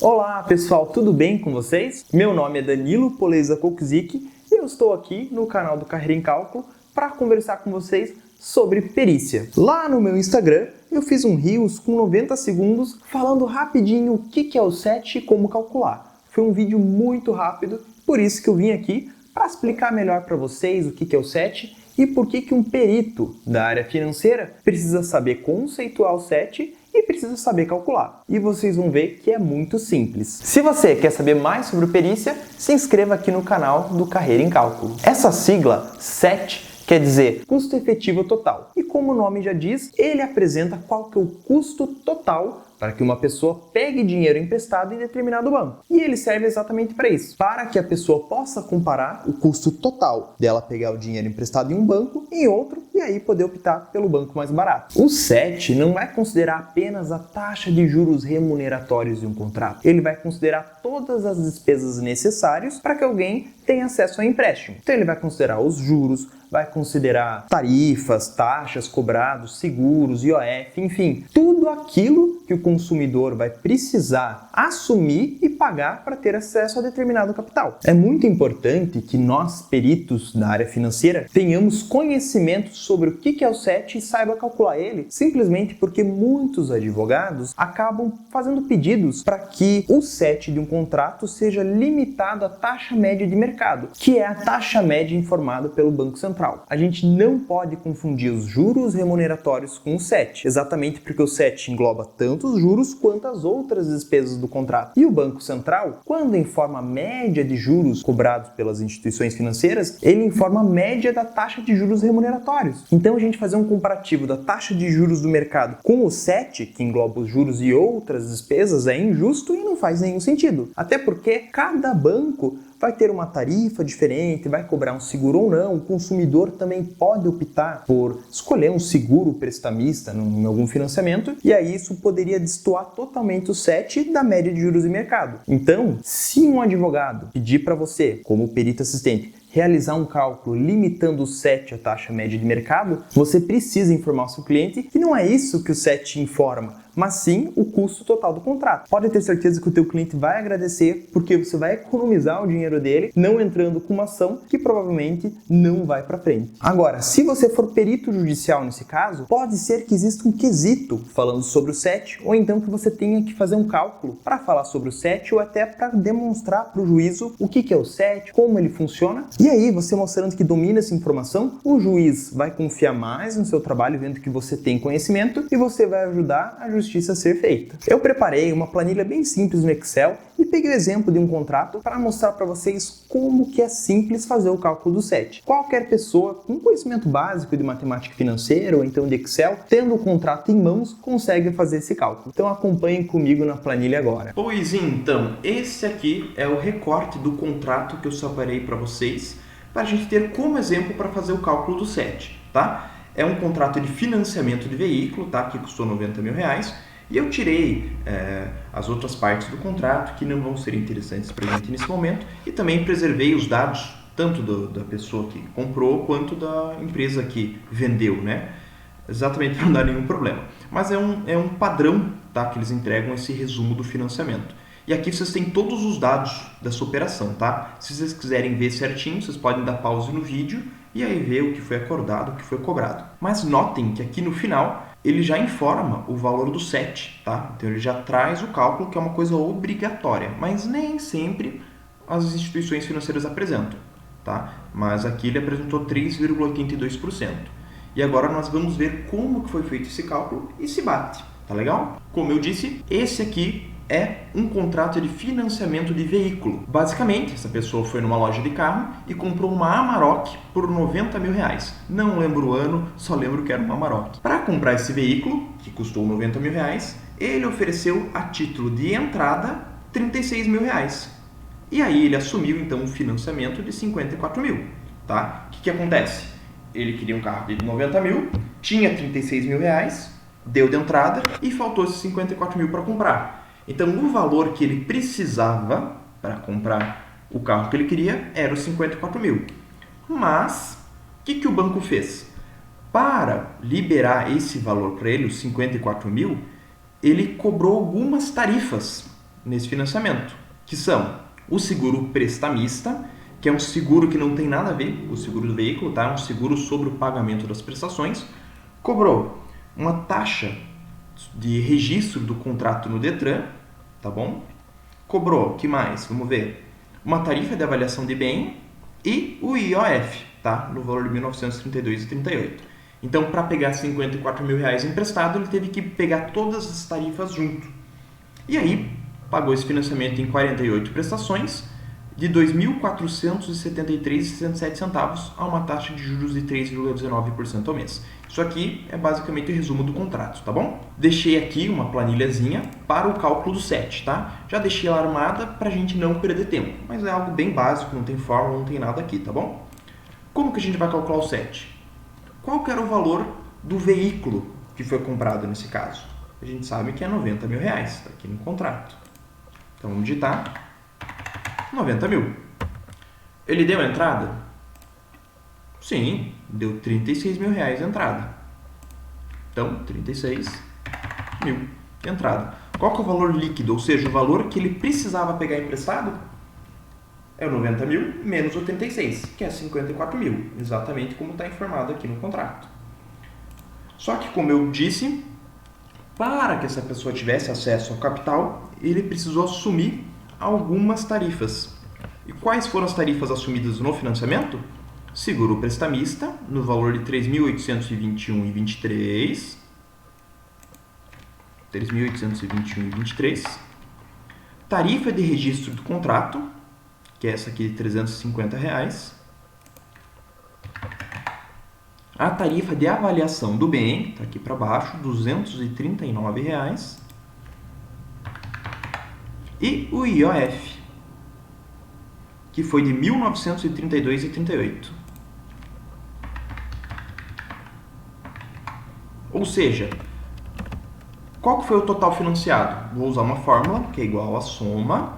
Olá pessoal, tudo bem com vocês? Meu nome é Danilo Poleza Kokzik e eu estou aqui no canal do Carreira em Cálculo para conversar com vocês sobre perícia. Lá no meu Instagram eu fiz um Reels com 90 segundos falando rapidinho o que é o SET e como calcular. Foi um vídeo muito rápido, por isso que eu vim aqui para explicar melhor para vocês o que é o SET e por que um perito da área financeira precisa saber conceituar o SET e precisa saber calcular. E vocês vão ver que é muito simples. Se você quer saber mais sobre perícia, se inscreva aqui no canal do Carreira em Cálculo. Essa sigla, SET, quer dizer custo efetivo total. E como o nome já diz, ele apresenta qual que é o custo total para que uma pessoa pegue dinheiro emprestado em determinado banco. E ele serve exatamente para isso, para que a pessoa possa comparar o custo total dela pegar o dinheiro emprestado em um banco e em outro, e aí poder optar pelo banco mais barato. O SET não vai considerar apenas a taxa de juros remuneratórios de um contrato. Ele vai considerar todas as despesas necessárias para que alguém tenha acesso ao empréstimo. Então ele vai considerar os juros, vai considerar tarifas, taxas cobrados, seguros, IOF, enfim, tudo aquilo que o consumidor vai precisar assumir e pagar para ter acesso a determinado capital. É muito importante que nós, peritos da área financeira, tenhamos conhecimento sobre o que é o SET e saiba calcular ele, simplesmente porque muitos advogados acabam fazendo pedidos para que o SET de um contrato seja limitado à taxa média de mercado, que é a taxa média informada pelo Banco Central. A gente não pode confundir os juros remuneratórios com o SET, exatamente porque o SET engloba tanto os juros quanto as outras despesas do contrato. E o Banco Central, quando informa a média de juros cobrados pelas instituições financeiras, ele informa a média da taxa de juros remuneratórios. Então a gente fazer um comparativo da taxa de juros do mercado com o SET, que engloba os juros e outras despesas, é injusto e não faz nenhum sentido. Até porque cada banco vai ter uma tarifa diferente, vai cobrar um seguro ou não. O consumidor também pode optar por escolher um seguro prestamista em algum financiamento, e aí isso poderia destoar totalmente o SET da média de juros de mercado. Então, se um advogado pedir para você, como perito assistente, realizar um cálculo limitando o SET à taxa média de mercado, você precisa informar ao seu cliente que não é isso que o SET informa, mas sim o custo total do contrato. Pode ter certeza que o teu cliente vai agradecer, porque você vai economizar o dinheiro dele, não entrando com uma ação que provavelmente não vai para frente. Agora, se você for perito judicial nesse caso, pode ser que exista um quesito falando sobre o SET, ou então que você tenha que fazer um cálculo para falar sobre o SET ou até para demonstrar para o juízo o que é o SET, como ele funciona. E aí, você mostrando que domina essa informação, o juiz vai confiar mais no seu trabalho, vendo que você tem conhecimento, e você vai ajudar a justiça a ser feita. Eu preparei uma planilha bem simples no Excel e peguei o exemplo de um contrato para mostrar para vocês como que é simples fazer o cálculo do SET. Qualquer pessoa com conhecimento básico de matemática financeira ou então de Excel, tendo o contrato em mãos, consegue fazer esse cálculo. Então acompanhem comigo na planilha agora. Pois então, esse aqui é o recorte do contrato que eu separei para vocês, para a gente ter como exemplo para fazer o cálculo do SET, tá? É um contrato de financiamento de veículo, tá? Que custou R$90 mil, e eu tirei as outras partes do contrato que não vão ser interessantes para a gente nesse momento, e também preservei os dados tanto da pessoa que comprou quanto da empresa que vendeu, né? Exatamente para não dar nenhum problema. Mas é um padrão, tá? Que eles entregam esse resumo do financiamento. E aqui vocês têm todos os dados dessa operação, tá? Se vocês quiserem ver certinho, vocês podem dar pause no vídeo e aí ver o que foi acordado, o que foi cobrado. Mas notem que aqui no final ele já informa o valor do SET, tá? Então ele já traz o cálculo, que é uma coisa obrigatória, mas nem sempre as instituições financeiras apresentam, tá? Mas aqui ele apresentou 3,82%. E agora nós vamos ver como que foi feito esse cálculo e se bate, tá legal? Como eu disse, esse aqui é um contrato de financiamento de veículo. Basicamente, essa pessoa foi numa loja de carro e comprou uma Amarok por R$90 mil. Não lembro o ano, só lembro que era uma Amarok. Para comprar esse veículo, que custou R$90 mil, ele ofereceu a título de entrada R$36 mil. E aí ele assumiu então um financiamento de R$54 mil. Tá? O que acontece? Ele queria um carro de R$90 mil, tinha R$36 mil, deu de entrada e faltou esses R$54 mil para comprar. Então, o valor que ele precisava para comprar o carro que ele queria era os 54 mil. Mas, o que o banco fez? Para liberar esse valor para ele, os 54 mil, ele cobrou algumas tarifas nesse financiamento, que são o seguro prestamista, que é um seguro que não tem nada a ver com o seguro do veículo, tá? Um seguro sobre o pagamento das prestações, cobrou uma taxa de registro do contrato no Detran, tá bom? Cobrou, que mais? Vamos ver. Uma tarifa de avaliação de bem e o IOF, tá? No valor de R$ 1.932,38. Então, para pegar R$ 54 mil emprestado, ele teve que pegar todas as tarifas junto. E aí, pagou esse financiamento em 48 prestações de R$ 2.473,67 a uma taxa de juros de 3,19% ao mês. Isso aqui é basicamente o resumo do contrato, tá bom? Deixei aqui uma planilhazinha para o cálculo do SET, tá? Já deixei ela armada para a gente não perder tempo, mas é algo bem básico, não tem fórmula, não tem nada aqui, tá bom? Como que a gente vai calcular o SET? Qual que era o valor do veículo que foi comprado nesse caso? A gente sabe que é R$ 90 mil, está aqui no contrato. Então vamos digitar 90 mil. Ele deu entrada? Sim, deu R$ 36 mil a entrada. Então, 36 mil de entrada. Qual que é o valor líquido, ou seja, o valor que ele precisava pegar emprestado? É o 90 mil menos 86, que é 54 mil, exatamente como está informado aqui no contrato. Só que, como eu disse, para que essa pessoa tivesse acesso ao capital, ele precisou assumir algumas tarifas. E quais foram as tarifas assumidas no financiamento? Seguro prestamista, no valor de R$ 3.821,23. R$ 3.821,23. Tarifa de registro do contrato, que é essa aqui de R$ 350. A tarifa de avaliação do bem, está aqui para baixo, R$ 239. E o IOF, que foi de R$ 1.932,38. Ou seja, qual que foi o total financiado? Vou usar uma fórmula, que é igual a soma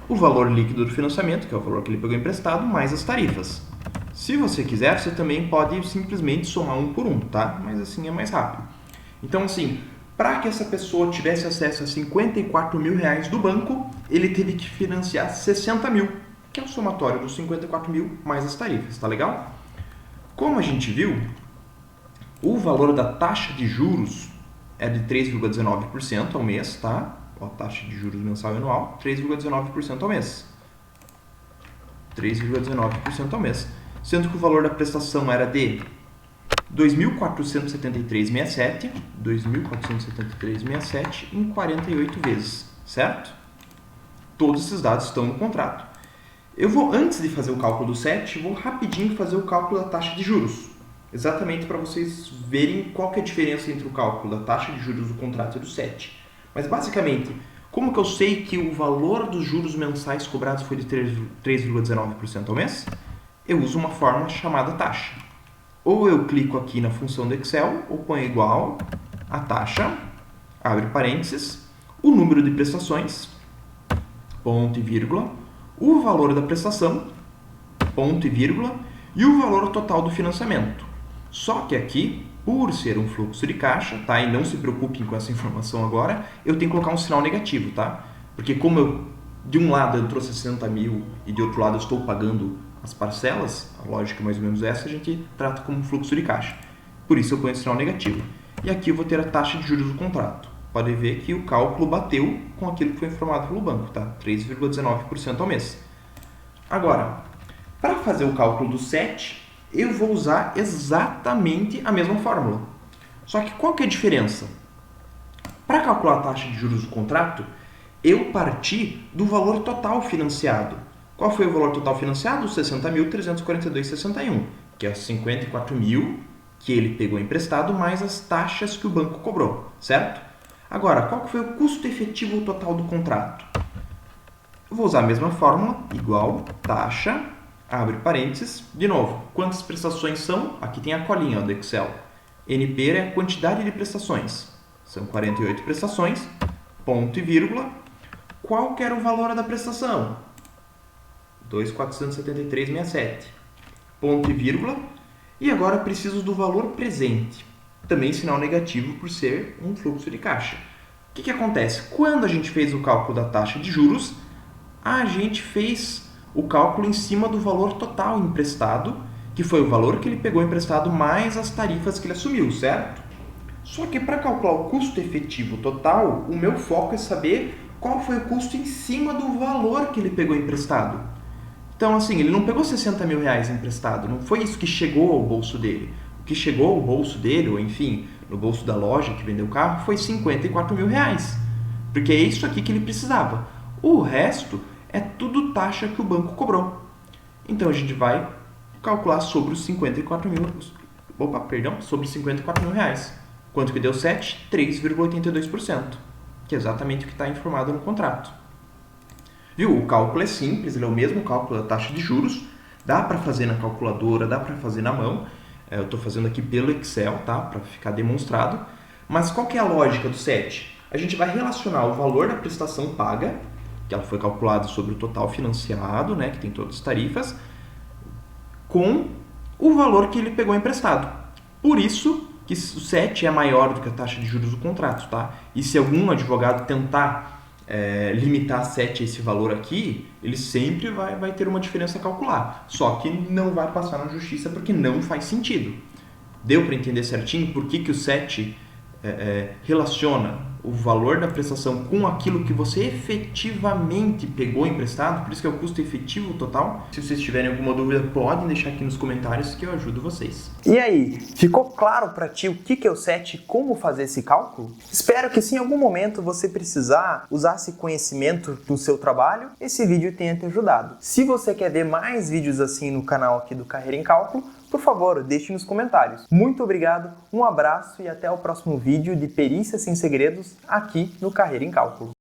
o valor líquido do financiamento, que é o valor que ele pegou emprestado, mais as tarifas. Se você quiser, você também pode simplesmente somar um por um, tá? Mas assim é mais rápido. Então, assim, para que essa pessoa tivesse acesso a R$ 54 mil do banco, ele teve que financiar 60 mil, que é o somatório dos 54 mil mais as tarifas, tá legal? Como a gente viu, o valor da taxa de juros é de 3,19% ao mês, tá? A taxa de juros mensal e anual, 3,19% ao mês. 3,19% ao mês. Sendo que o valor da prestação era de R$ 2.473,67, 2.473,67 em 48 vezes, certo? Todos esses dados estão no contrato. Eu vou, antes de fazer o cálculo do SET, vou rapidinho fazer o cálculo da taxa de juros. Exatamente para vocês verem qual que é a diferença entre o cálculo da taxa de juros do contrato e do SET. Mas basicamente, como que eu sei que o valor dos juros mensais cobrados foi de 3,19% ao mês? Eu uso uma fórmula chamada taxa. Ou eu clico aqui na função do Excel, ou ponho igual a taxa, abre parênteses, o número de prestações, ponto e vírgula, o valor da prestação, ponto e vírgula, e o valor total do financiamento. Só que aqui, por ser um fluxo de caixa, tá? E não se preocupem com essa informação agora, eu tenho que colocar um sinal negativo, tá? Porque como de um lado eu trouxe 60 mil e de outro lado eu estou pagando as parcelas, a lógica é mais ou menos essa, a gente trata como fluxo de caixa. Por isso eu ponho o sinal negativo. E aqui eu vou ter a taxa de juros do contrato. Pode ver que o cálculo bateu com aquilo que foi informado pelo banco, tá? 3,19% ao mês. Agora, para fazer o cálculo do SET, eu vou usar exatamente a mesma fórmula. Só que qual que é a diferença? Para calcular a taxa de juros do contrato, eu parti do valor total financiado. Qual foi o valor total financiado? 60.342,61, que é 54 mil que ele pegou emprestado, mais as taxas que o banco cobrou, certo? Agora, qual que foi o custo efetivo total do contrato? Eu vou usar a mesma fórmula, igual taxa, abre parênteses, de novo, quantas prestações são? Aqui tem a colinha do Excel. NP é a quantidade de prestações. São 48 prestações, ponto e vírgula. Qual que era o valor da prestação? 2.473,67. Ponto e vírgula. E agora preciso do valor presente. Também sinal negativo por ser um fluxo de caixa. que acontece? Quando a gente fez o cálculo da taxa de juros, a gente fez o cálculo em cima do valor total emprestado, que foi o valor que ele pegou emprestado mais as tarifas que ele assumiu, certo? Só que para calcular o custo efetivo total, o meu foco é saber qual foi o custo em cima do valor que ele pegou emprestado. Então, assim, ele não pegou 60 mil reais emprestado, não foi isso que chegou ao bolso dele. O que chegou ao bolso dele, ou enfim, no bolso da loja que vendeu o carro, foi 54 mil reais. Porque é isso aqui que ele precisava. O resto é tudo taxa que o banco cobrou. Então, a gente vai calcular sobre os 54 mil... sobre 54 mil reais. Quanto que deu 7? 3,82%. Que é exatamente o que está informado no contrato. Viu? O cálculo é simples, ele é o mesmo cálculo da taxa de juros. Dá para fazer na calculadora, dá para fazer na mão. Eu estou fazendo aqui pelo Excel, tá? Para ficar demonstrado. Mas qual que é a lógica do 7? A gente vai relacionar o valor da prestação paga, que ela foi calculada sobre o total financiado, né? Que tem todas as tarifas, com o valor que ele pegou emprestado. Por isso que o 7 é maior do que a taxa de juros do contrato, tá? E se algum advogado tentar limitar 7 a esse valor aqui, ele sempre vai ter uma diferença a calcular. Só que não vai passar na justiça porque não faz sentido. Deu para entender certinho por que o 7 relaciona o valor da prestação com aquilo que você efetivamente pegou emprestado? Por isso que é o custo efetivo total. Se vocês tiverem alguma dúvida, podem deixar aqui nos comentários que eu ajudo vocês. E aí, ficou claro para ti o que é o 7 e como fazer esse cálculo? Espero que se em algum momento você precisar usar esse conhecimento no seu trabalho, esse vídeo tenha te ajudado. Se você quer ver mais vídeos assim no canal aqui do Carreira em Cálculo, por favor, deixe nos comentários. Muito obrigado, um abraço e até o próximo vídeo de Perícia Sem Segredos aqui no Carreira em Cálculo.